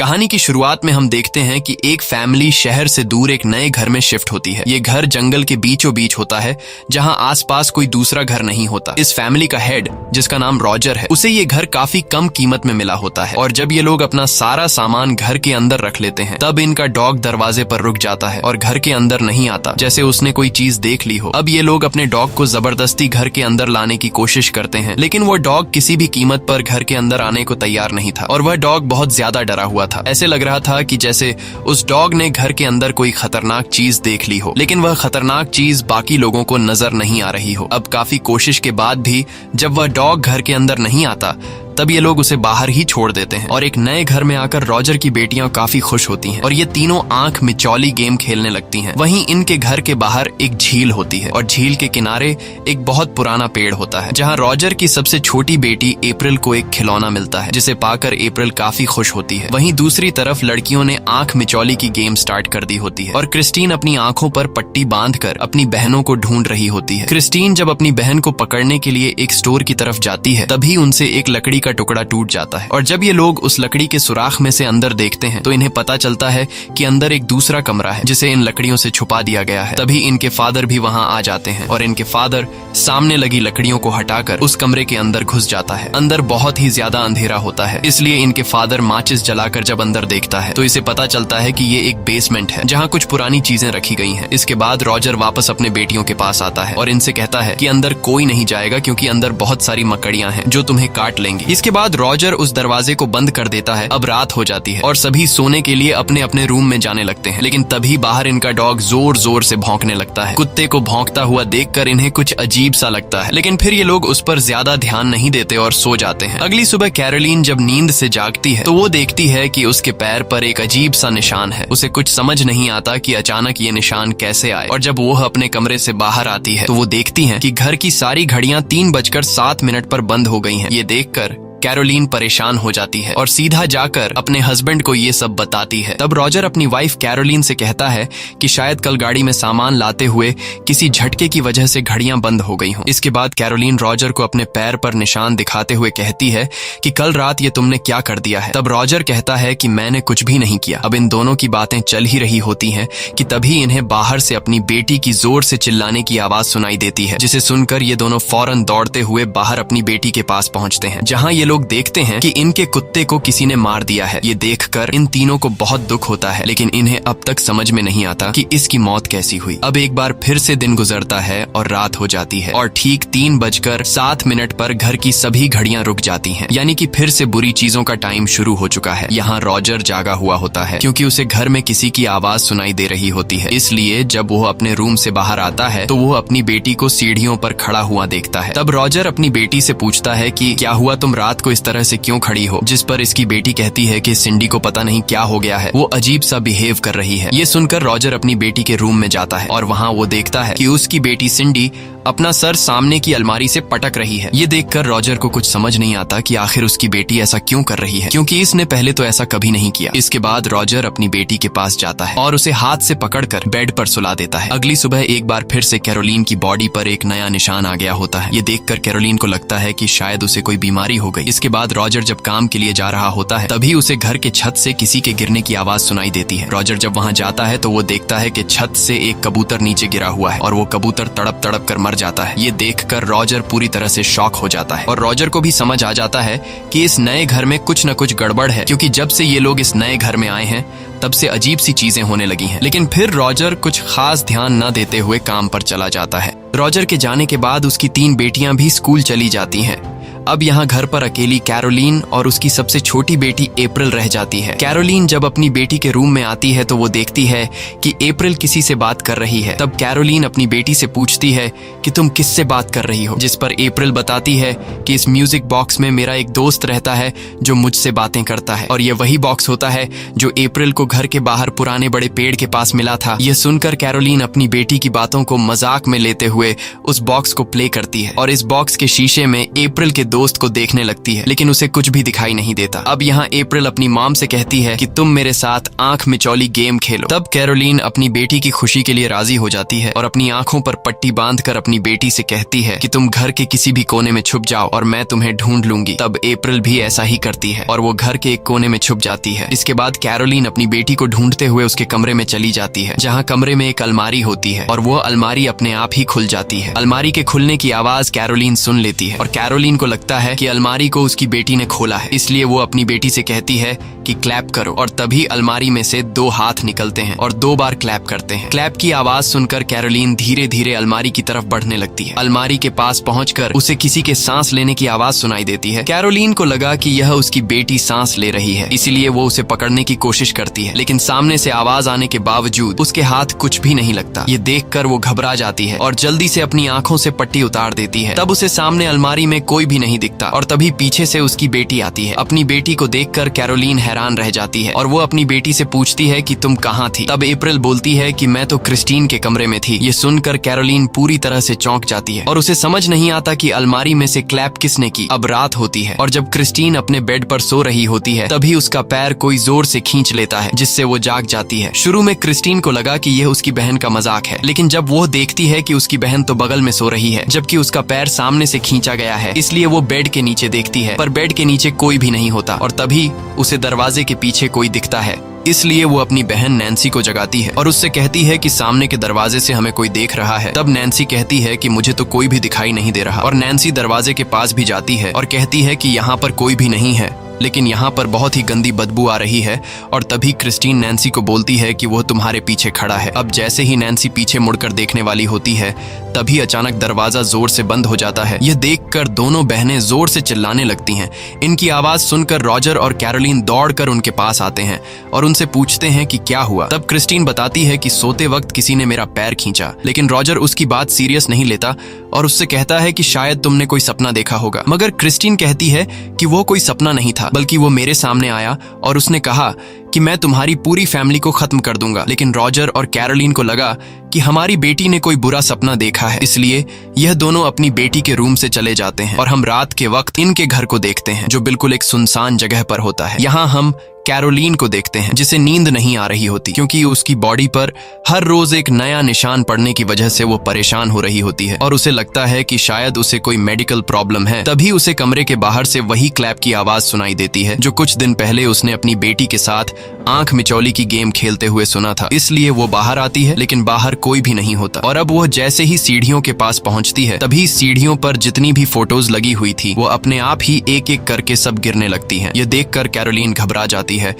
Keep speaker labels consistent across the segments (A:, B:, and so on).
A: कहानी की शुरुआत में हम देखते हैं कि एक फैमिली शहर से दूर एक नए घर में शिफ्ट होती है। ये घर जंगल के बीचों बीच होता है जहां आसपास कोई दूसरा घर नहीं होता। इस फैमिली का हेड, जिसका नाम रॉजर है, उसे ये घर काफी कम कीमत में मिला होता है और जब ये लोग अपना सारा सामान घर के अंदर रख लेते हैं तब इनका डॉग दरवाजे पर रुक जाता है और घर के अंदर नहीं आता, जैसे उसने कोई चीज देख ली हो। अब ये लोग अपने डॉग को जबरदस्ती घर के अंदर लाने की कोशिश करते हैं, लेकिन वो डॉग किसी भी कीमत पर घर के अंदर आने को तैयार नहीं था और वह डॉग बहुत ज्यादा डरा हुआ था। ऐसे लग रहा था कि जैसे उस डॉग ने घर के अंदर कोई खतरनाक चीज देख ली हो, लेकिन वह खतरनाक चीज बाकी लोगों को नजर नहीं आ रही हो। अब काफी कोशिश के बाद भी जब वह डॉग घर के अंदर नहीं आता तब ये लोग उसे बाहर ही छोड़ देते हैं और एक नए घर में आकर रॉजर की बेटियां काफी खुश होती हैं और ये तीनों आंख मिचौली गेम खेलने लगती हैं। वहीं इनके घर के बाहर एक झील होती है और झील के किनारे एक बहुत पुराना पेड़ होता है जहां रॉजर की सबसे छोटी बेटी अप्रैल को एक खिलौना मिलता है, जिसे पाकर अप्रैल काफी खुश होती है। वहीं दूसरी तरफ लड़कियों ने आंख मिचौली की गेम स्टार्ट कर दी होती है और क्रिस्टीन अपनी आंखों पर पट्टी बांधकर अपनी बहनों को ढूंढ रही होती है। क्रिस्टीन जब अपनी बहन को पकड़ने के लिए एक स्टोर की तरफ जाती है तभी उनसे एक लकड़ी का टुकड़ा टूट जाता है और जब ये लोग उस लकड़ी के सुराख में से अंदर देखते हैं तो इन्हें पता चलता है कि अंदर एक दूसरा कमरा है जिसे इन लकड़ियों से छुपा दिया गया है। तभी इनके फादर भी वहां आ जाते हैं और इनके फादर सामने लगी लकड़ियों को हटाकर उस कमरे के अंदर घुस जाता है। अंदर बहुत ही ज्यादा अंधेरा होता है, इसलिए इनके फादर माचिस जलाकर जब अंदर देखता है तो इसे पता चलता है कि ये एक बेसमेंट है जहाँ कुछ पुरानी चीजें रखी गई हैं। इसके बाद रॉजर वापस अपने बेटियों के पास आता है और इनसे कहता है कि अंदर कोई नहीं जाएगा क्योंकि अंदर बहुत सारी मकड़ियां हैं जो तुम्हें काट लेंगी। इसके बाद रॉजर उस दरवाजे को बंद कर देता है। अब रात हो जाती है और सभी सोने के लिए अपने अपने रूम में जाने लगते हैं, लेकिन तभी बाहर इनका डॉग जोर जोर से भौंकने लगता है। कुत्ते को भौंकता हुआ देखकर इन्हें कुछ अजीब सा लगता है, लेकिन फिर ये लोग उस पर ज्यादा ध्यान नहीं देते और सो जाते हैं। अगली सुबह कैरोलीन जब नींद से जागती है तो वो देखती है कि उसके पैर पर एक अजीब सा निशान है। उसे कुछ समझ नहीं आता कि अचानक ये निशान कैसे आए और जब वो अपने कमरे से बाहर आती है तो वो देखती है कि घर की सारी घड़ियां 3:07 पर बंद हो गई हैं। ये देखकर कैरोलीन परेशान हो जाती है और सीधा जाकर अपने हस्बैंड को ये सब बताती है। तब रॉजर अपनी वाइफ कैरोलीन से कहता है कि शायद कल गाड़ी में सामान लाते हुए किसी झटके की वजह से घड़ियां बंद हो गई हों। इसके बाद कैरोलीन रॉजर को अपने पैर पर निशान दिखाते हुए कहती है कि कल रात ये तुमने क्या कर दिया है। तब रॉजर कहता है कि मैंने कुछ भी नहीं किया। अब इन दोनों की बातें चल ही रही होती हैं कि तभी इन्हें बाहर से अपनी बेटी की जोर से चिल्लाने की आवाज सुनाई देती है, जिसे सुनकर ये दोनों फौरन दौड़ते हुए बाहर अपनी बेटी के पास पहुंचते हैं, जहां ये लोग देखते हैं कि इनके कुत्ते को किसी ने मार दिया है। ये देखकर इन तीनों को बहुत दुख होता है, लेकिन इन्हें अब तक समझ में नहीं आता कि इसकी मौत कैसी हुई। अब एक बार फिर से दिन गुजरता है और रात हो जाती है और ठीक 3:07 पर घर की सभी घड़ियां रुक जाती हैं, यानी कि फिर से बुरी चीजों का टाइम शुरू हो चुका है। यहाँ रॉजर जागा हुआ होता है क्योंकि उसे घर में किसी की आवाज सुनाई दे रही होती है, इसलिए जब वो अपने रूम से बाहर आता है तो वो अपनी बेटी को सीढ़ियों पर खड़ा हुआ देखता है। तब रॉजर अपनी बेटी से पूछता है कि क्या हुआ, तुम रात को इस तरह से क्यों खड़ी हो, जिस पर इसकी बेटी कहती है कि सिंडी को पता नहीं क्या हो गया है, वो अजीब सा बिहेव कर रही है। ये सुनकर रॉजर अपनी बेटी के रूम में जाता है और वहाँ वो देखता है कि उसकी बेटी सिंडी अपना सर सामने की अलमारी से पटक रही है। ये देखकर रॉजर को कुछ समझ नहीं आता कि आखिर उसकी बेटी ऐसा क्यों कर रही है, क्योंकि इसने पहले तो ऐसा कभी नहीं किया। इसके बाद रॉजर अपनी बेटी के पास जाता है और उसे हाथ से पकड़कर बेड पर सुला देता है। अगली सुबह एक बार फिर से कैरोलीन की बॉडी पर एक नया निशान आ गया होता है। ये देखकर कैरोलीन को लगता है कि शायद उसे कोई बीमारी हो गई। इसके बाद रॉजर जब काम के लिए जा रहा होता है तभी उसे घर के छत से किसी के गिरने की आवाज सुनाई देती है। रॉजर जब वहाँ जाता है तो वो देखता है कि छत से एक कबूतर नीचे गिरा हुआ है और वो कबूतर तड़प तड़प कर मर जाता है। ये देखकर रॉजर पूरी तरह से शॉक हो जाता है और रॉजर को भी समझ आ जाता है कि इस नए घर में कुछ न कुछ गड़बड़ है, क्योंकि जब से ये लोग इस नए घर में आए हैं तब से अजीब सी चीजें होने लगी हैं। लेकिन फिर रॉजर कुछ खास ध्यान न देते हुए काम पर चला जाता है। रॉजर के जाने के बाद उसकी 3 बेटियां भी स्कूल चली जाती हैं। अब यहाँ घर पर अकेली कैरोलीन और उसकी सबसे छोटी बेटी अप्रैल रह जाती है। कैरोलीन जब अपनी बेटी के रूम में आती है तो वो देखती है कि अप्रैल किसी से बात कर रही है। तब कैरोलीन अपनी बेटी से पूछती है कि तुम किससे बात कर रही हो, जिस पर अप्रैल बताती है कि इस म्यूजिक बॉक्स में मेरा एक दोस्त रहता है जो मुझसे बातें करता है और ये वही बॉक्स होता है जो अप्रैल को घर के बाहर पुराने बड़े पेड़ के पास मिला था। यह सुनकर कैरोलीन अपनी बेटी की बातों को मजाक में लेते हुए उस बॉक्स को प्ले करती है और इस बॉक्स के शीशे में अप्रैल के दोस्त को देखने लगती है, लेकिन उसे कुछ भी दिखाई नहीं देता। अब यहाँ अप्रैल अपनी मॉम से कहती है कि तुम मेरे साथ आंख मिचौली गेम खेलो। तब कैरोलीन अपनी बेटी की खुशी के लिए राजी हो जाती है और अपनी आंखों पर पट्टी बांधकर अपनी बेटी से कहती है कि तुम घर के किसी भी कोने में छुप जाओ और मैं तुम्हें ढूंढ लूंगी। तब अप्रैल भी ऐसा ही करती है और वो घर के एक कोने में छुप जाती है। इसके बाद कैरोलीन अपनी बेटी को ढूंढते हुए उसके कमरे में चली जाती है, जहाँ कमरे में एक अलमारी होती है और वो अलमारी अपने आप ही खुल जाती है। अलमारी के खुलने की आवाज कैरोलीन सुन लेती है और कैरोलीन को लगता है कि अलमारी को उसकी बेटी ने खोला है, इसलिए वो अपनी बेटी से कहती है कि क्लैप करो। और तभी अलमारी में से 2 हाथ निकलते हैं और 2 बार क्लैप करते हैं। क्लैप की आवाज सुनकर कैरोलीन धीरे धीरे अलमारी की तरफ बढ़ने लगती है। अलमारी के पास पहुंचकर उसे किसी के सांस लेने की आवाज सुनाई देती है। कैरोलीन को लगा कि यह उसकी बेटी सांस ले रही है, इसीलिए वो उसे पकड़ने की कोशिश करती है, लेकिन सामने से आवाज आने के बावजूद उसके हाथ कुछ भी नहीं लगता। ये देखकर वो घबरा जाती है और जल्दी से अपनी आंखों से पट्टी उतार देती है। तब उसे सामने अलमारी में कोई भी नहीं दिखता और तभी पीछे से उसकी बेटी आती है। अपनी बेटी को देखकर कैरोलीन हैरान रह जाती है और वो अपनी बेटी से पूछती है कि तुम कहाँ थी। तब अप्रैल बोलती है कि मैं तो क्रिस्टीन के कमरे में थी। ये सुनकर कैरोलीन पूरी तरह से चौंक जाती है और उसे समझ नहीं आता कि अलमारी में से क्लैप किसने की। अब रात होती है और जब क्रिस्टीन अपने बेड पर सो रही होती है तभी उसका पैर कोई जोर से खींच लेता है, जिससे वो जाग जाती है। शुरू में क्रिस्टीन को लगा कि यह उसकी बहन का मजाक है, लेकिन जब वो देखती है कि उसकी बहन तो बगल में सो रही है जबकि उसका पैर सामने से खींचा गया है, इसलिए वो बेड के नीचे देखती है, पर बेड के नीचे कोई भी नहीं होता और तभी उसे दरवाजे के पीछे कोई दिखता है। इसलिए वो अपनी बहन नैन्सी को जगाती है और उससे कहती है कि सामने के दरवाजे से हमें कोई देख रहा है। तब नैन्सी कहती है कि मुझे तो कोई भी दिखाई नहीं दे रहा और नैन्सी दरवाजे के पास भी जाती है और कहती है कि यहाँ पर कोई भी नहीं है, लेकिन यहाँ पर बहुत ही गंदी बदबू आ रही है। और तभी क्रिस्टीन नैन्सी को बोलती है कि वो तुम्हारे पीछे खड़ा है। अब जैसे ही नैन्सी पीछे मुड़कर देखने वाली होती है तभी अचानक दरवाजा जोर से बंद हो जाता है। यह देखकर दोनों बहनें जोर से चिल्लाने लगती हैं। इनकी आवाज सुनकर रॉजर और कैरोलीन दौड़कर उनके पास आते हैं और उनसे पूछते हैं कि क्या हुआ। तब क्रिस्टीन बताती है कि सोते वक्त किसी ने मेरा पैर खींचा, लेकिन रॉजर उसकी बात सीरियस नहीं लेता और उससे कहता है कि शायद तुमने कोई सपना देखा होगा। मगर क्रिस्टीन कहती है कि वो कोई सपना नहीं था, बल्कि वो मेरे सामने आया और उसने कहा कि मैं तुम्हारी पूरी फैमिली को खत्म कर दूंगा। लेकिन रॉजर और कैरोलीन को लगा कि हमारी बेटी ने कोई बुरा सपना देखा है, इसलिए यह दोनों अपनी बेटी के रूम से चले जाते हैं और हम रात के वक्त इनके घर को देखते हैं जो बिल्कुल एक सुनसान जगह पर होता है। यहाँ हम कैरोलीन को देखते हैं जिसे नींद नहीं आ रही होती क्योंकि उसकी बॉडी पर हर रोज एक नया निशान पड़ने की वजह से वो परेशान हो रही होती है और उसे लगता है कि शायद उसे कोई मेडिकल प्रॉब्लम है। तभी उसे कमरे के बाहर से वही क्लैप की आवाज सुनाई देती है जो कुछ दिन पहले उसने अपनी बेटी के साथ आंख मिचौली की गेम खेलते हुए सुना था। इसलिए वो बाहर आती है, लेकिन बाहर कोई भी नहीं होता और अब वो जैसे ही सीढ़ियों के पास पहुंचती है तभी सीढ़ियों पर जितनी भी फोटोज लगी हुई थी वो अपने आप ही एक एक करके सब गिरने लगती हैं। ये देखकर कैरोलीन घबरा जाती है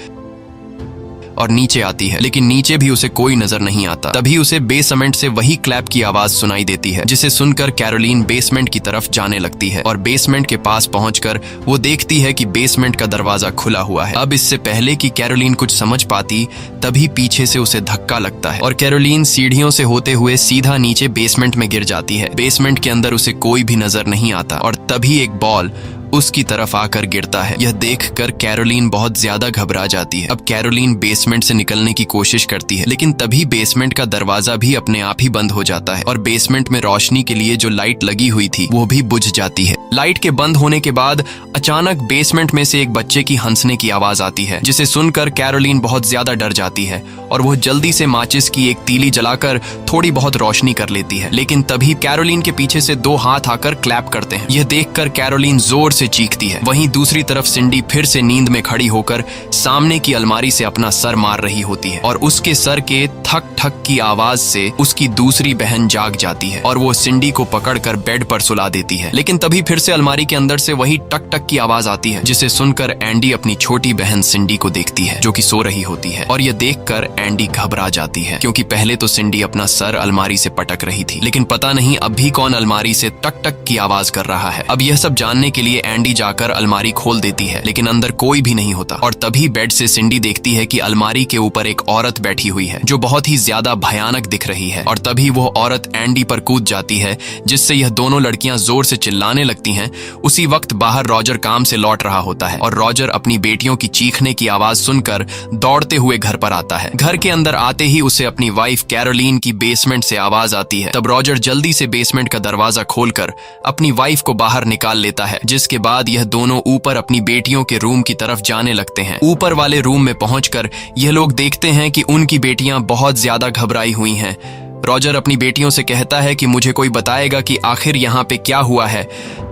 A: और नीचे आती है, लेकिन नीचे भी उसे कोई नजर नहीं आता। तभी उसे बेसमेंट से वही क्लैप की आवाज सुनाई देती है, जिसे सुनकर कैरोलीन बेसमेंट की तरफ जाने लगती है और बेसमेंट के पास पहुंचकर वो देखती है कि बेसमेंट का दरवाजा खुला हुआ है। अब इससे पहले कि कैरोलीन कुछ समझ पाती तभी पीछे से उसे धक्का लगता है और कैरोलीन सीढ़ियों से होते हुए सीधा नीचे बेसमेंट में गिर जाती है। बेसमेंट के अंदर उसे कोई भी नजर नहीं आता और तभी एक बॉल उसकी तरफ आकर गिरता है। यह देखकर कैरोलीन बहुत ज्यादा घबरा जाती है। अब कैरोलीन बेसमेंट से निकलने की कोशिश करती है, लेकिन तभी बेसमेंट का दरवाजा भी अपने आप ही बंद हो जाता है और बेसमेंट में रोशनी के लिए जो लाइट लगी हुई थी वो भी बुझ जाती है। लाइट के बंद होने के बाद अचानक बेसमेंट में से एक बच्चे की हंसने की आवाज आती है, जिसे सुनकर कैरोलीन बहुत ज्यादा डर जाती है और वो जल्दी से माचिस की एक तीली जलाकर थोड़ी बहुत रोशनी कर लेती है। लेकिन तभी कैरोलीन के पीछे से 2 हाथ आकर क्लैप करते हैं। यह देखकर कैरोलीन जोर से चीखती है। वहीं दूसरी तरफ सिंडी फिर से नींद में खड़ी होकर सामने की अलमारी से अपना सर मार रही होती है और उसके सर के ठक ठक की आवाज से उसकी दूसरी बहन जाग जाती है और वो सिंडी को पकड़कर बेड पर सुला देती है। लेकिन तभी फिर से अलमारी के अंदर से वही टक टक की आवाज आती है, जिसे सुनकर एंडी अपनी छोटी बहन सिंडी को देखती है जो कि सो रही होती है और यह देखकर एंडी घबरा जाती है क्योंकि पहले तो सिंडी अपना सर अलमारी से पटक रही थी, लेकिन पता नहीं अब भी कौन अलमारी से टक टक की आवाज कर रहा है। अब यह सब जानने के लिए एंडी जाकर अलमारी खोल देती है, लेकिन अंदर कोई भी नहीं होता और तभी बेड से सिंडी देखती है कि अलमारी के ऊपर एक औरत बैठी हुई है जो बहुत ही ज्यादा भयानक दिख रही है और तभी वो औरत एंडी पर कूद जाती है, जिससे यह दोनों लड़कियां जोर से चिल्लाने लगती हैं। उसी वक्त बाहर रॉजर काम से लौट रहा होता है और रॉजर अपनी बेटियों की चीखने की आवाज सुनकर दौड़ते हुए घर पर आता है। घर के अंदर आते ही उसे अपनी वाइफ कैरोलीन की बेसमेंट से आवाज आती है। तब रॉजर जल्दी से बेसमेंट का दरवाजा खोलकर अपनी वाइफ को बाहर निकाल लेता है, जिसके इसके बाद यह दोनों ऊपर अपनी बेटियों के रूम की तरफ जाने लगते हैं। ऊपर वाले रूम में पहुंचकर यह लोग देखते हैं कि उनकी बेटियां बहुत ज्यादा घबराई हुई हैं। रॉजर अपनी बेटियों से कहता है कि मुझे कोई बताएगा कि आखिर यहाँ पे क्या हुआ है।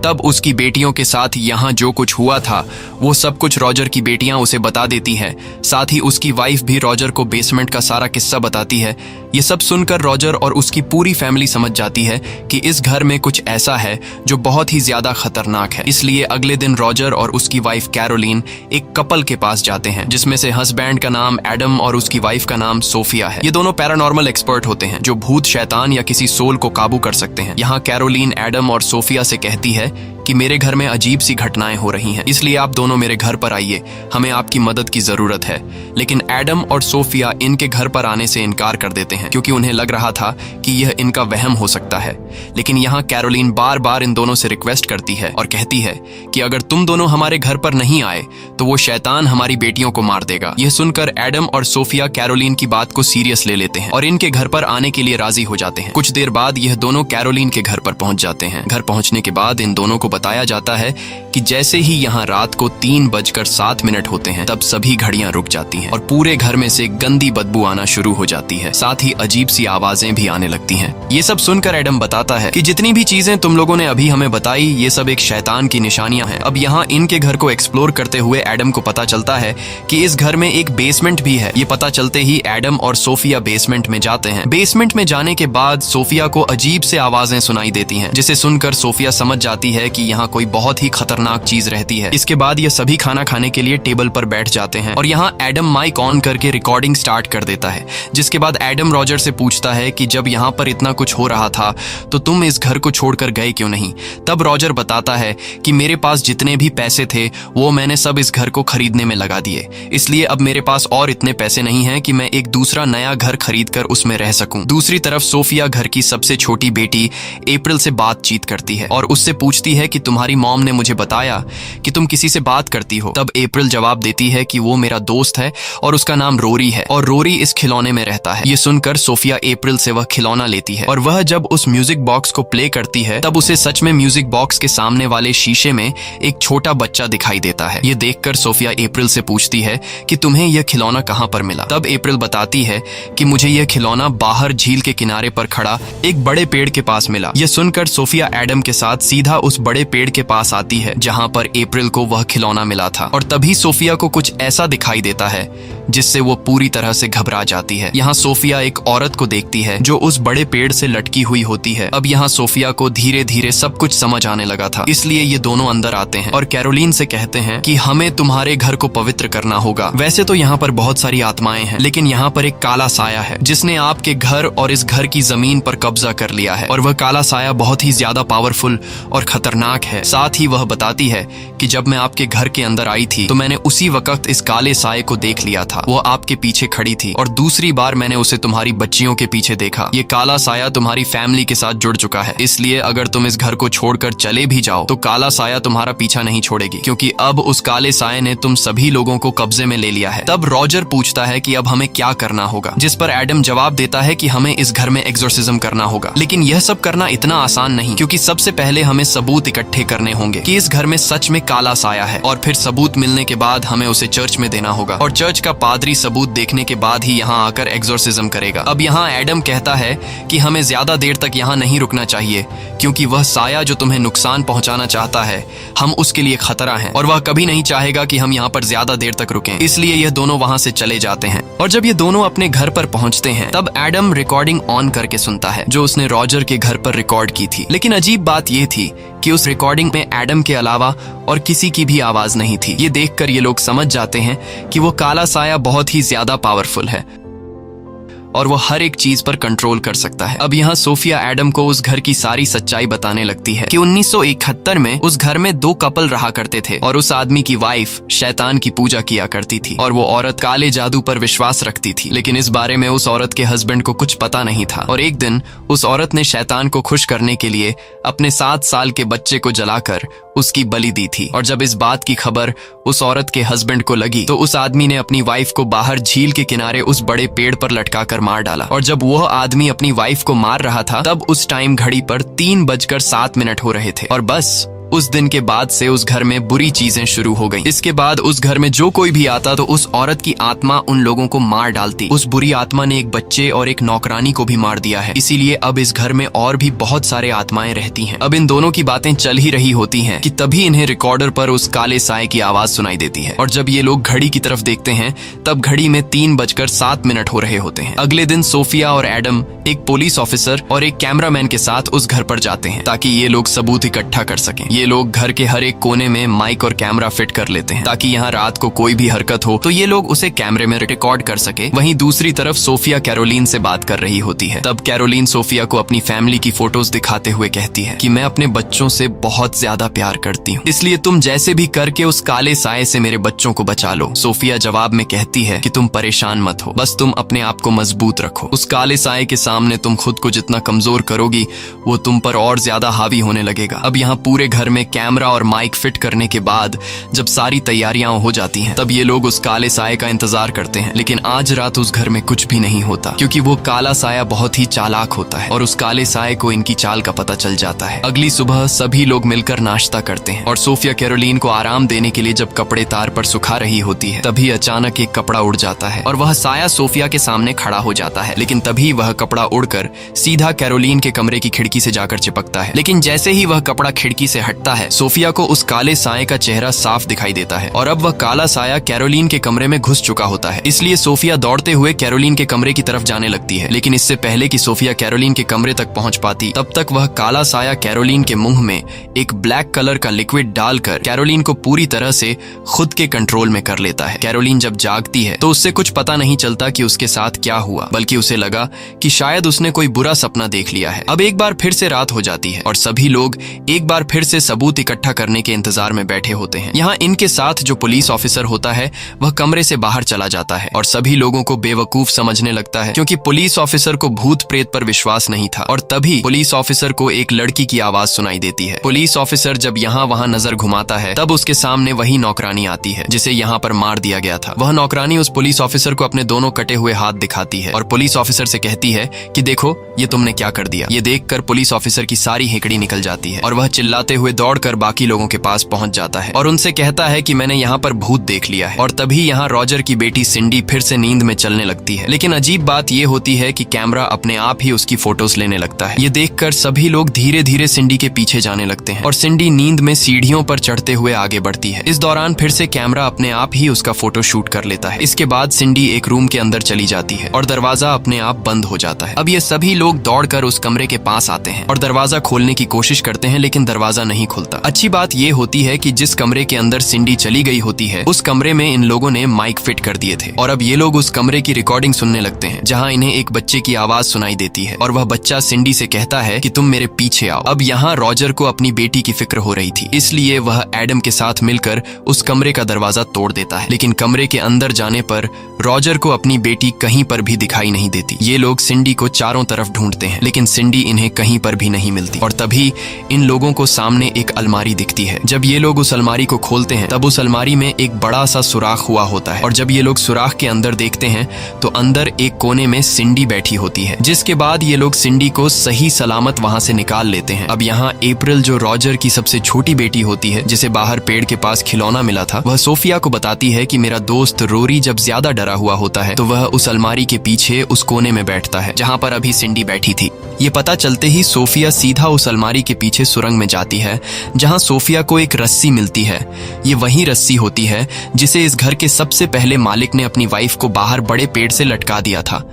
A: तब उसकी बेटियों के साथ यहाँ जो कुछ हुआ था वो सब कुछ रॉजर की बेटियां उसे बता देती है। साथ ही उसकी वाइफ भी रॉजर को बेसमेंट का सारा किस्सा बताती है। ये सब सुनकर रॉजर और उसकी पूरी फैमिली समझ जाती है कि इस घर में कुछ ऐसा है जो बहुत ही ज्यादा खतरनाक है। इसलिए अगले दिन रॉजर और उसकी वाइफ कैरोलीन एक कपल के पास जाते हैं, जिसमें से हस्बैंड का नाम एडम और उसकी वाइफ का नाम सोफिया है। ये दोनों पैरानॉर्मल एक्सपर्ट होते हैं जो भूत, शैतान या किसी सोल को काबू कर सकते हैं। यहाँ कैरोलीन एडम और सोफिया से कहती है कि मेरे घर में अजीब सी घटनाएं हो रही हैं, इसलिए आप दोनों मेरे घर पर आइए, हमें आपकी मदद की जरूरत है। लेकिन एडम और सोफिया इनके घर पर आने से इनकार कर देते हैं क्योंकि उन्हें लग रहा था कि यह इनका वहम हो सकता है। लेकिन यहाँ कैरोलीन बार बार इन दोनों से रिक्वेस्ट करती है और कहती है कि अगर तुम दोनों हमारे घर पर नहीं आए तो वो शैतान हमारी बेटियों को मार देगा। यह सुनकर एडम और सोफिया कैरोलीन की बात को सीरियस ले लेते हैं और इनके घर पर आने के लिए राजी हो जाते हैं। कुछ देर बाद यह दोनों कैरोलीन के घर पर पहुंच जाते हैं। घर पहुंचने के बाद इन दोनों को बताया जाता है कि जैसे ही यहाँ रात को 3:07 होते हैं तब सभी घड़ियां रुक जाती हैं और पूरे घर में से गंदी बदबू आना शुरू हो जाती है। साथ ही अजीब सी आवाजें भी आने लगती हैं। ये सब सुनकर एडम बताता है कि जितनी भी चीजें तुम लोगों ने अभी हमें बताई ये सब एक शैतान की निशानियां हैं। अब यहाँ इनके घर को एक्सप्लोर करते हुए एडम को पता चलता है कि इस घर में एक बेसमेंट भी है। ये पता चलते ही एडम और सोफिया बेसमेंट में जाते हैं। बेसमेंट में जाने के बाद सोफिया को अजीब से आवाजें सुनाई देती हैं, जिसे सुनकर सोफिया समझ जाती है कि यहाँ कोई बहुत ही खतरनाक चीज रहती है। इसके बाद ये सभी खाना खाने के लिए टेबल पर बैठ जाते हैं और यहाँ एडम माइक ऑन करके रिकॉर्डिंग स्टार्ट कर देता है। जिसके बाद एडम रॉजर से पूछता है कि जब यहाँ पर इतना कुछ हो रहा था तो तुम इस घर को छोड़कर गए क्यों नहीं। तब रॉजर बताता है कि मेरे पास जितने भी पैसे थे वो मैंने सब इस घर को खरीदने में लगा दिए, इसलिए अब मेरे पास और इतने पैसे नहीं हैं कि मैं एक दूसरा नया घर खरीद कर उसमें रह सकूं। दूसरी तरफ सोफिया घर की सबसे छोटी बेटी अप्रैल से बातचीत करती है और उससे पूछती है कि तुम्हारी मॉम ने मुझे बताया कि तुम किसी से बात करती हो। तब अप्रैल जवाब देती है कि वो मेरा दोस्त है और उसका नाम रोरी है और रोरी इस खिलौने में रहता है। ये सुनकर सोफिया अप्रैल से वह खिलौना लेती है और वह जब उस म्यूजिक बॉक्स को प्ले करती है तब उसे सच में म्यूजिक बॉक्स के सामने वाले शीशे में एक छोटा बच्चा दिखाई देता है। ये देखकर सोफिया अप्रैल से पूछती है कि तुम्हें यह खिलौना कहाँ पर मिला। तब अप्रैल बताती है कि मुझे यह खिलौना बाहर झील के किनारे पर खड़ा एक बड़े पेड़ के पास मिला। यह सुनकर सोफिया एडम के साथ सीधा उस बड़े पेड़ के पास आती है जहां पर अप्रैल को वह खिलौना मिला था और तभी सोफिया को कुछ ऐसा दिखाई देता है जिससे वो पूरी तरह से घबरा जाती है। यहाँ सोफिया एक औरत को देखती है जो उस बड़े पेड़ से लटकी हुई होती है। अब यहाँ सोफिया को धीरे धीरे सब कुछ समझ आने लगा था, इसलिए ये दोनों अंदर आते हैं और कैरोलीन से कहते हैं कि हमें तुम्हारे घर को पवित्र करना होगा। वैसे तो यहाँ पर बहुत सारी आत्माएं हैं, लेकिन यहाँ पर एक काला साया है जिसने आपके घर और इस घर की जमीन पर कब्जा कर लिया है और वह काला साया बहुत ही ज्यादा पावरफुल और खतरनाक है। साथ ही वह बताती है कि जब मैं आपके घर के अंदर आई थी तो मैंने उसी वक्त इस काले साये को देख लिया था। वो आपके पीछे खड़ी थी और दूसरी बार मैंने उसे तुम्हारी बच्चियों के पीछे देखा। ये काला साया तुम्हारी फैमिली के साथ जुड़ चुका है, इसलिए अगर तुम इस घर को छोड़कर चले भी जाओ तो काला साया तुम्हारा पीछा नहीं छोड़ेगी, क्योंकि अब उस काले साये ने तुम सभी लोगों को कब्जे में ले लिया है। तब रॉजर पूछता है कि अब हमें क्या करना होगा, जिस पर एडम जवाब देता है कि हमें इस घर में एक्सोर्सिज्म करना होगा। लेकिन यह सब करना इतना आसान नहीं, क्योंकि सबसे पहले हमें सबूत इकट्ठे करने होंगे कि इस घर में सच में काला साया है और फिर सबूत मिलने के बाद हमें उसे चर्च में देना होगा और चर्च का पादरी सबूत देखने के बाद ही यहाँ आकर एक्सोर्सिज्म करेगा। अब यहाँ एडम कहता है कि हमें ज्यादा देर तक यहाँ नहीं रुकना चाहिए, क्योंकि वह साया जो तुम्हें नुकसान पहुंचाना चाहता है हम उसके लिए खतरा हैं और वह कभी नहीं चाहेगा कि हम यहाँ पर ज्यादा देर तक रुकें। इसलिए ये दोनों वहाँ से चले जाते हैं और जब ये दोनों अपने घर पर पहुंचते हैं तब एडम रिकॉर्डिंग ऑन करके सुनता है जो उसने रॉजर के घर पर रिकॉर्ड की थी। लेकिन अजीब बात ये थी कि उस रिकॉर्डिंग में एडम के अलावा और किसी की भी आवाज नहीं थी। ये देखकर ये लोग समझ जाते हैं कि वो काला साया बहुत ही ज्यादा पावरफुल है और वो हर एक चीज पर कंट्रोल कर सकता है। अब यहाँ सोफिया एडम को उस घर की सारी सच्चाई बताने लगती है कि 1971 में उस घर में 2 कपल रहा करते थे और उस आदमी की वाइफ शैतान की पूजा किया करती थी और वो औरत काले जादू पर विश्वास रखती थी। लेकिन इस बारे में उस औरत के हस्बैंड को कुछ पता नहीं था और एक दिन उस औरत ने शैतान को खुश करने के लिए अपने 7 साल के बच्चे को जलाकर उसकी बलि दी थी। और जब इस बात की खबर उस औरत के हस्बैंड को लगी तो उस आदमी ने अपनी वाइफ को बाहर झील के किनारे उस बड़े पेड़ पर लटकाकर मार डाला। और जब वह आदमी अपनी वाइफ को मार रहा था तब उस टाइम घड़ी पर 3:07 हो रहे थे और बस उस दिन के बाद से उस घर में बुरी चीजें शुरू हो गई। इसके बाद उस घर में जो कोई भी आता तो उस औरत की आत्मा उन लोगों को मार डालती। उस बुरी आत्मा ने एक बच्चे और एक नौकरानी को भी मार दिया है, इसीलिए अब इस घर में और भी बहुत सारे आत्माएं रहती हैं। अब इन दोनों की बातें चल ही रही होती हैं कि तभी इन्हें रिकॉर्डर पर उस काले साए की आवाज सुनाई देती है। और जब ये लोग घड़ी की तरफ देखते हैं तब घड़ी में 3:07 हो रहे होते हैं। अगले दिन सोफिया और एडम एक पुलिस ऑफिसर और एक कैमरामैन के साथ उस घर पर जाते हैं ताकि ये लोग सबूत इकट्ठा कर सकें। ये लोग घर के हर एक कोने में माइक और कैमरा फिट कर लेते हैं ताकि यहाँ रात को कोई भी हरकत हो तो ये लोग उसे कैमरे में रिकॉर्ड कर सके। वहीं दूसरी तरफ सोफिया कैरोलीन से बात कर रही होती है। तब कैरोलीन सोफिया को अपनी फैमिली की फोटोज दिखाते हुए कहती है कि मैं अपने बच्चों से बहुत ज्यादा प्यार करती हूँ, इसलिए तुम जैसे भी करके उस काले साए से मेरे बच्चों को बचा लो। सोफिया जवाब में कहती है कि तुम परेशान मत हो, बस तुम अपने आप को मजबूत रखो। उस काले साए के सामने तुम खुद को जितना कमजोर करोगी वो तुम पर और ज्यादा हावी होने लगेगा। अब यहाँ पूरे घर में कैमरा और माइक फिट करने के बाद जब सारी तैयारियां हो जाती हैं तब ये लोग उस काले साए का इंतजार करते हैं। लेकिन आज रात उस घर में कुछ भी नहीं होता क्योंकि वो काला साया बहुत ही चालाक होता है और उस काले साए को इनकी चाल का पता चल जाता है। अगली सुबह सभी लोग मिलकर नाश्ता करते हैं और सोफिया कैरोलीन को आराम देने के लिए जब कपड़े तार पर सुखा रही होती है तभी अचानक एक कपड़ा उड़ जाता है और वह साया सोफिया के सामने खड़ा हो जाता है। लेकिन तभी वह कपड़ा उड़कर सीधा कैरोलीन के कमरे की खिड़की से जाकर चिपकता है। लेकिन जैसे ही वह कपड़ा खिड़की से हटता है सोफिया को उस काले साए का चेहरा साफ दिखाई देता है और अब वह काला साया कैरोलीन के कमरे में घुस चुका होता है। इसलिए सोफिया दौड़ते हुए कैरोलीन के कमरे की तरफ जाने लगती है। लेकिन इससे पहले कि सोफिया कैरोलीन के कमरे तक पहुंच पाती तब तक वह काला साया कैरोलीन के मुंह में एक ब्लैक कलर का लिक्विड डालकर कैरोलीन को पूरी तरह से खुद के कंट्रोल में कर लेता है। कैरोलीन जब जागती है तो उससे कुछ पता नहीं चलता कि उसके साथ क्या हुआ, बल्कि उसे लगा कि शायद उसने कोई बुरा सपना देख लिया है। अब एक बार फिर से रात हो जाती है और सभी लोग एक बार फिर से सबूत इकट्ठा करने के इंतजार में बैठे होते हैं। यहाँ इनके साथ जो पुलिस ऑफिसर होता है वह कमरे से बाहर चला जाता है और सभी लोगों को बेवकूफ समझने लगता है क्योंकि पुलिस ऑफिसर को भूत प्रेत पर विश्वास नहीं था। और तभी पुलिस ऑफिसर को एक लड़की की आवाज सुनाई देती है। पुलिस ऑफिसर जब यहाँ वहाँ नजर घुमाता है तब उसके सामने वही नौकरानी आती है जिसे यहाँ पर मार दिया गया था। वह नौकरानी उस पुलिस ऑफिसर को अपने दोनों कटे हुए हाथ दिखाती है और पुलिस ऑफिसर से कहती है कि देखो ये तुमने क्या कर दिया। ये देखकर पुलिस ऑफिसर की सारी हिकड़ी निकल जाती है और वह चिल्लाते हुए दौड़कर बाकी लोगों के पास पहुंच जाता है और उनसे कहता है कि मैंने यहाँ पर भूत देख लिया है। और तभी यहाँ रॉजर की बेटी सिंडी फिर से नींद में चलने लगती है। लेकिन अजीब बात ये होती है कि कैमरा अपने आप ही उसकी फोटोज लेने लगता है। ये देखकर सभी लोग धीरे धीरे सिंडी के पीछे जाने लगते हैं और सिंडी नींद में सीढ़ियों पर चढ़ते हुए आगे बढ़ती है। इस दौरान फिर से कैमरा अपने आप ही उसका फोटो शूट कर लेता है। इसके बाद सिंडी एक रूम के अंदर चली जाती है और दरवाजा अपने आप बंद हो जाता है। अब ये सभी लोग दौड़कर उस कमरे के पास आते हैं और दरवाजा खोलने की कोशिश करते हैं लेकिन दरवाजा नहीं खुलता। अच्छी बात ये होती है कि जिस कमरे के अंदर सिंडी चली गई होती है उस कमरे में इन लोगों ने माइक फिट कर दिए थे और अब ये लोग उस कमरे की रिकॉर्डिंग सुनने लगते हैं जहां इन्हें एक बच्चे की आवाज सुनाई देती है और वह बच्चा सिंडी से कहता है कि तुम मेरे पीछे आओ। अब यहाँ रॉजर को अपनी बेटी की फिक्र हो रही थी, इसलिए वह एडम के साथ मिलकर उस कमरे का दरवाजा तोड़ देता है। लेकिन कमरे के अंदर जाने पर रॉजर को अपनी बेटी कहीं पर भी दिखाई नहीं देती। ये लोग सिंडी को चारों तरफ ढूंढते हैं लेकिन सिंडी इन्हें कहीं पर भी नहीं मिलती और तभी इन लोगों को सामने एक अलमारी दिखती है। जब ये लोग उस अलमारी को खोलते हैं तब उस अलमारी में एक बड़ा सा सुराख हुआ होता है और जब ये लोग सुराख के अंदर देखते हैं तो अंदर एक कोने में सिंडी बैठी होती है, जिसके बाद ये लोग सिंडी को सही सलामत वहां से निकाल लेते हैं। अब यहाँ अप्रैल जो रॉजर की सबसे छोटी बेटी होती है जिसे बाहर पेड़ के पास खिलौना मिला था, वह सोफिया को बताती है कि मेरा दोस्त रोरी जब ज्यादा डरा हुआ होता है तो वह उस अलमारी के पीछे उस कोने में बैठता है जहाँ पर अभी सिंडी बैठी थी। ये पता चलते ही सोफिया सीधा उस अलमारी के पीछे सुरंग में जाती है जहां सोफिया को एक रस्सी मिलती है। ये वही रस्सी होती है जिसे इस घर के सबसे पहले मालिक ने अपनी वाइफ को बाहर बड़े पेड़ से लटका दिया था।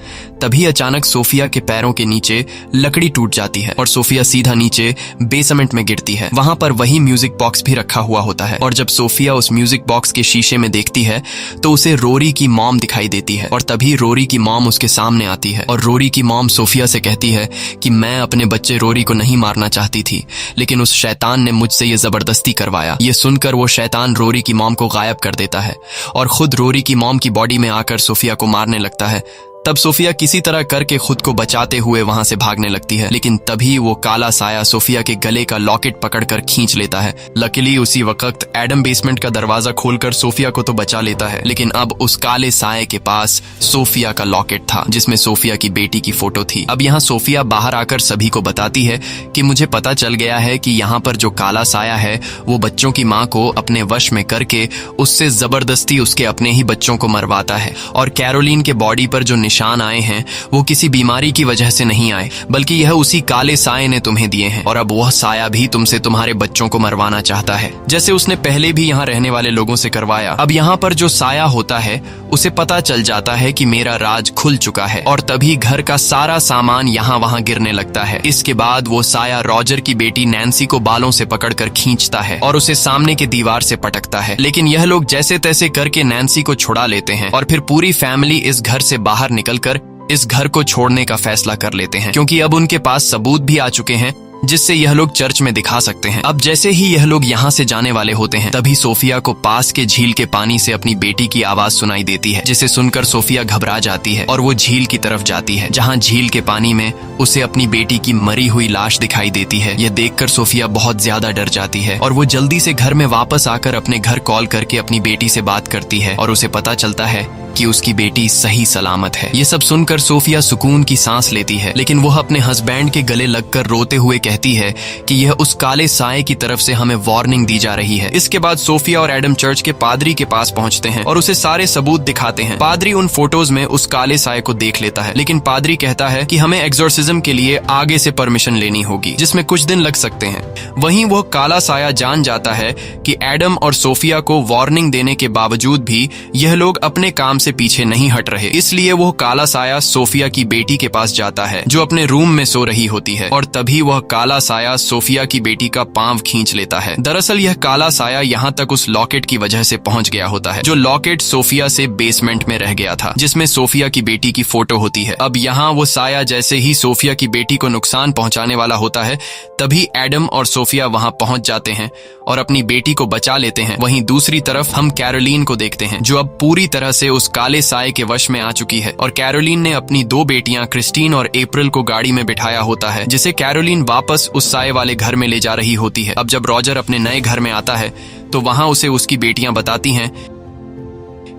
A: तभी अचानक सोफिया के पैरों के नीचे लकड़ी टूट जाती है और सोफिया सीधा नीचे बेसमेंट में गिरती है। वहां पर वही म्यूजिक बॉक्स भी रखा हुआ होता है और जब सोफिया उस म्यूजिक बॉक्स के शीशे में देखती है तो उसे रोरी की मॉम दिखाई देती है और तभी रोरी की मॉम उसके सामने आती है और रोरी की मॉम सोफिया से कहती है कि मैं अपने बच्चे रोरी को नहीं मारना चाहती थी लेकिन उस शैतान ने मुझसे ये जबरदस्ती करवाया। ये सुनकर वो शैतान रोरी की मॉम को गायब कर देता है और खुद रोरी की मॉम की बॉडी में आकर सोफिया को मारने लगता है। तब सोफिया किसी तरह करके खुद को बचाते हुए वहां से भागने लगती है, लेकिन तभी वो काला साया सोफिया के गले का लॉकेट पकड़कर खींच लेता है। लकीली उसी वक्त एडम बेसमेंट का दरवाजा खोलकर सोफिया को तो बचा लेता है, लेकिन अब उस काले साये के पास सोफिया का लॉकेट था जिसमें सोफिया की बेटी की फोटो थी। अब यहाँ सोफिया बाहर आकर सभी को बताती है कि मुझे पता चल गया है कि यहाँ पर जो काला साया है वो बच्चों की माँ को अपने वश में करके उससे जबरदस्ती उसके अपने ही बच्चों को मरवाता है। और कैरोलिन के बॉडी पर जो निशान आए हैं वो किसी बीमारी की वजह से नहीं आए, बल्कि यह उसी काले साये ने तुम्हें दिए हैं। और अब वह साया भी तुमसे तुम्हारे बच्चों को मरवाना चाहता है, जैसे उसने पहले भी यहाँ रहने वाले लोगों से करवाया। अब यहाँ पर जो साया होता है उसे पता चल जाता है कि मेरा राज खुल चुका है, और तभी घर का सारा सामान यहाँ वहाँ गिरने लगता है। इसके बाद वो साया रॉजर की बेटी नैन्सी को बालों से पकड़कर खींचता है और उसे सामने के दीवार से पटकता है, लेकिन यह लोग जैसे तैसे करके नैन्सी को छुड़ा लेते हैं और फिर पूरी फैमिली इस घर से बाहर निकलकर इस घर को छोड़ने का फैसला कर लेते हैं, क्योंकि अब उनके पास सबूत भी आ चुके हैं जिससे यह लोग चर्च में दिखा सकते हैं। अब जैसे ही यह लोग यहाँ से जाने वाले होते हैं तभी सोफिया को पास के झील के पानी से अपनी बेटी की आवाज सुनाई देती है, जिसे सुनकर सोफिया घबरा जाती है और वो झील की तरफ जाती है, जहाँ झील के पानी में उसे अपनी बेटी की मरी हुई लाश दिखाई देती है। यह देखकर सोफिया बहुत ज्यादा डर जाती है और वो जल्दी से घर में वापस आकर अपने घर कॉल करके अपनी बेटी से बात करती है और उसे पता चलता है कि उसकी बेटी सही सलामत है। ये सब सुनकर सोफिया सुकून की सांस लेती है, लेकिन वह अपने हस्बैंड के गले लगकर रोते हुए कहती है कि यह उस काले साये की तरफ से हमें वार्निंग दी जा रही है। इसके बाद सोफिया और एडम चर्च के पादरी के पास पहुंचते हैं और उसे सारे सबूत दिखाते हैं। पादरी उन फोटोज में उस काले साये को देख लेता है, लेकिन पादरी कहता है कि हमें एक्सोर्सिज्म के लिए आगे से परमिशन लेनी होगी, जिसमें कुछ दिन लग सकते हैं। वहीं वह काला साया जान जाता है कि एडम और सोफिया को वार्निंग देने के बावजूद भी यह लोग अपने काम से पीछे नहीं हट रहे, इसलिए वो काला साया सोफिया की बेटी के पास जाता है जो अपने रूम में सो रही होती है, और तभी वह काला साया सोफिया की बेटी का पांव खींच लेता है। दरअसल यह काला साया यहाँ तक उस लॉकेट की वजह से पहुंच गया होता है, जो लॉकेट सोफिया से बेसमेंट में रह गया था, जिसमें सोफिया की बेटी की फोटो होती है। अब यहाँ वो साया जैसे ही सोफिया की बेटी को नुकसान पहुंचाने वाला होता है तभी एडम और सोफिया वहां पहुंच जाते हैं और अपनी बेटी को बचा लेते हैं। वहीं दूसरी तरफ हम कैरोलिन को देखते हैं जो अब पूरी तरह से उस काले साये के वश में आ चुकी है, और कैरोलिन ने अपनी दो बेटियां क्रिस्टीन और अप्रैल को गाड़ी में बिठाया होता है, जिसे कैरोलिन वापस उस साये वाले घर में ले जा रही होती है। अब जब रॉजर अपने नए घर में आता है तो वहां उसे उसकी बेटियां बताती हैं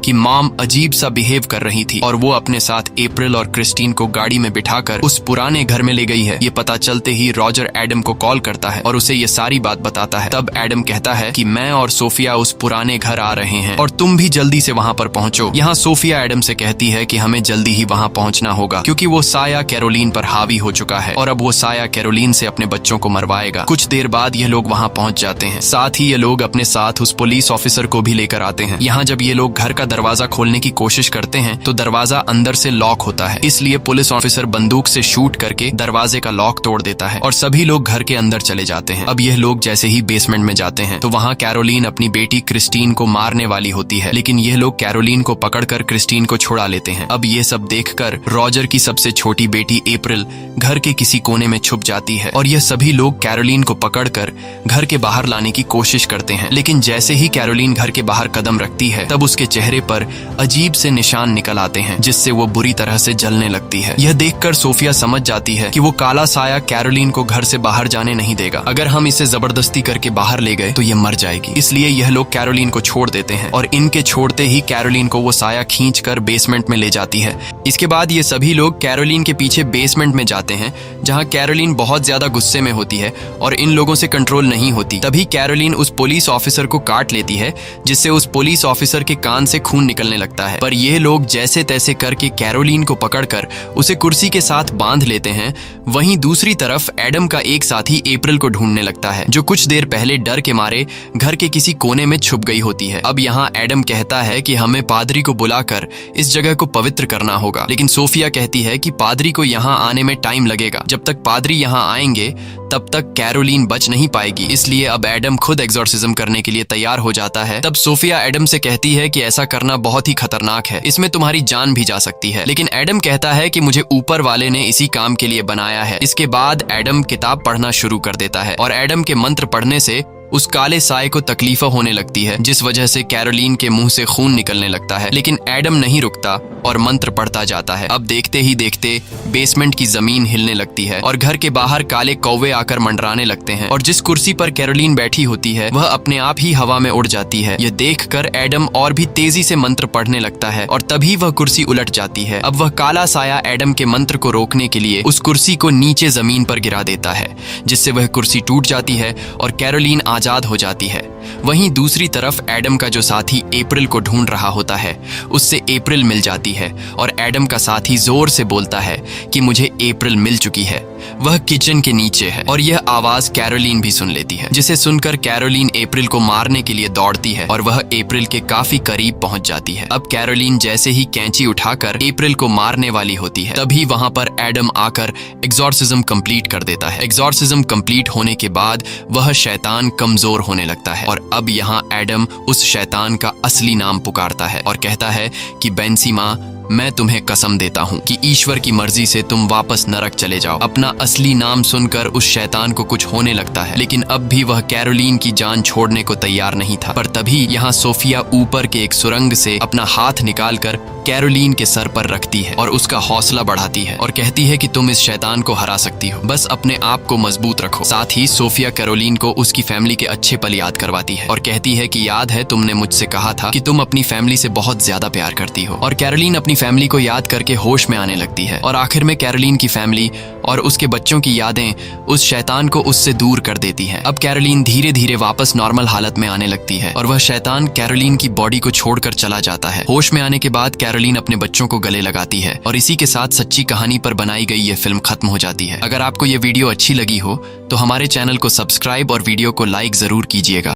A: कि मॉम अजीब सा बिहेव कर रही थी और वो अपने साथ अप्रैल और क्रिस्टीन को गाड़ी में बिठाकर उस पुराने घर में ले गई है। ये पता चलते ही रॉजर एडम को कॉल करता है और उसे ये सारी बात बताता है। तब एडम कहता है कि मैं और सोफिया उस पुराने घर आ रहे हैं और तुम भी जल्दी से वहां पर पहुंचो। यहाँ सोफिया एडम से कहती है कि हमें जल्दी ही वहां पहुंचना होगा, क्योंकि वो साया कैरोलिन पर हावी हो चुका है और अब वो साया कैरोलिन से अपने बच्चों को मरवाएगा। कुछ देर बाद ये लोग वहां पहुंच जाते हैं। साथ ही ये लोग अपने साथ उस पुलिस ऑफिसर को भी लेकर आते हैं। यहाँ जब ये लोग घर का दरवाजा खोलने की कोशिश करते हैं तो दरवाजा अंदर से लॉक होता है, इसलिए पुलिस ऑफिसर बंदूक से शूट करके दरवाजे का लॉक तोड़ देता है और सभी लोग घर के अंदर चले जाते हैं। अब यह लोग जैसे ही बेसमेंट में जाते हैं तो वहाँ कैरोलिन अपनी बेटी क्रिस्टीन को मारने वाली होती है, लेकिन यह लोग कैरोलिन को पकड़कर क्रिस्टीन को छुड़ा लेते हैं। अब ये सब देखकर रॉजर की सबसे छोटी बेटी अप्रैल घर के किसी कोने में छुप जाती है और यह सभी लोग कैरोलिन को पकड़कर घर के बाहर लाने की कोशिश करते हैं, लेकिन जैसे ही कैरोलिन घर के बाहर कदम रखती है तब उसके चेहरे पर अजीब से निशान निकल आते हैं, जिससे वो बुरी तरह से जलने लगती है। यह देखकर सोफिया समझ जाती है कि वो काला साया कैरोलिन को घर से बाहर जाने नहीं देगा। अगर हम इसे जबरदस्ती करके बाहर ले गए तो ये मर जाएगी, इसलिए यह लोग कैरोलिन को छोड़ देते हैं और इनके छोड़ते ही कैरोलिन को वो साया खींचकर बेसमेंट में ले जाती है। इसके बाद ये सभी लोग कैरोलिन के पीछे बेसमेंट में जाते हैं, जहाँ कैरोलिन बहुत ज्यादा गुस्से में होती है और इन लोगों से कंट्रोल नहीं होती। तभी कैरोलिन उस पुलिस ऑफिसर को काट लेती है, जिससे उस पुलिस ऑफिसर के कान से खून निकलने लगता है। पर ये लोग जैसे तैसे करके कैरोलिन को पकड़कर उसे कुर्सी के साथ बांध लेते हैं। वहीं दूसरी तरफ एडम का एक साथी अप्रैल को ढूंढने लगता है, जो कुछ देर पहले डर के मारे घर के किसी कोने में छुप गई होती है। अब यहाँ एडम कहता है कि हमें पादरी को बुलाकर इस जगह को पवित्र करना होगा, लेकिन सोफिया कहती है कि पादरी को यहाँ आने में टाइम लगेगा। जब तक पादरी यहाँ आएंगे तब तक कैरोलिन बच नहीं पाएगी, इसलिए अब एडम खुद एक्सोर्सिज्म करने के लिए तैयार हो जाता है। तब सोफिया एडम से कहती है कि ऐसा करना बहुत ही खतरनाक है, इसमें तुम्हारी जान भी जा सकती है, लेकिन एडम कहता है कि मुझे ऊपर वाले ने इसी काम के लिए बनाया है। इसके बाद एडम किताब पढ़ना शुरू कर देता है और एडम के मंत्र पढ़ने से उस काले साए को तकलीफ होने लगती है, जिस वजह से कैरोलीन के मुंह से खून निकलने लगता है। लेकिन एडम नहीं रुकता और मंत्र पढ़ता जाता है। अब देखते ही देखते बेसमेंट की जमीन हिलने लगती है और घर के बाहर काले कौवे आकर मंडराने लगते हैं और जिस कुर्सी पर कैरोलीन बैठी होती है वह अपने आप ही हवा में उड़ जाती है। यह देखकर एडम और भी तेजी से मंत्र पढ़ने लगता है और तभी वह कुर्सी उलट जाती है। अब वह काला साया एडम के मंत्र को रोकने के लिए उस कुर्सी को नीचे जमीन पर गिरा देता है, जिससे वह कुर्सी टूट जाती है और कैरोलीन आजाद हो जाती है। वहीं दूसरी तरफ एडम का जो साथी अप्रैल को ढूंढ रहा होता है, उससे अप्रैल मिल जाती है और एडम का साथी जोर से बोलता है कि मुझे अप्रैल मिल चुकी है। वह किचन के नीचे है और यह आवाज कैरोलीन भी सुन लेती है, जिसे सुनकर कैरोलीन अप्रैल को मारने के लिए दौड़ती है और वह अप्रैल के काफी करीब पहुंच जाती है। अब कैरोलीन जैसे ही कैंची उठाकर अप्रैल को मारने वाली होती है, तभी वहां पर एडम आकर एग्जॉर्सिज्म कंप्लीट कर देता है। एग्जॉर्सिज्म कंप्लीट होने के बाद वह शैतान कमजोर होने लगता है और अब यहाँ एडम उस शैतान का असली नाम पुकारता है और कहता है कि बेंसी माँ, मैं तुम्हें कसम देता हूँ कि ईश्वर की मर्जी से तुम वापस नरक चले जाओ। अपना असली नाम सुनकर उस शैतान को कुछ होने लगता है, लेकिन अब भी वह कैरोलीन की जान छोड़ने को तैयार नहीं था। पर तभी यहाँ सोफिया ऊपर के एक सुरंग से अपना हाथ निकालकर कैरोलीन के सर पर रखती है और उसका हौसला बढ़ाती है और कहती है कि तुम इस शैतान को हरा सकती हो, बस अपने आप को मजबूत रखो। साथ ही सोफिया कैरोलीन को उसकी फैमिली के अच्छे पल याद करवाती है और कहती है कि याद है तुमने मुझसे कहा था कि तुम अपनी फैमिली से बहुत ज्यादा प्यार करती हो। और कैरोलीन अपनी फैमिली को याद करके होश में आने लगती है और आखिर में कैरोलीन की फैमिली और उसके बच्चों की यादें उस शैतान को उससे दूर कर देती हैं। अब कैरोलीन धीरे धीरे वापस नॉर्मल हालत में आने लगती है और वह शैतान कैरोलीन की बॉडी को छोड़कर चला जाता है। होश में आने के बाद कैरोलीन अपने बच्चों को गले लगाती है और इसी के साथ सच्ची कहानी पर बनाई गई यह फिल्म खत्म हो जाती है। अगर आपको यह वीडियो अच्छी लगी हो तो हमारे चैनल को सब्सक्राइब और वीडियो को लाइक जरूर कीजिएगा।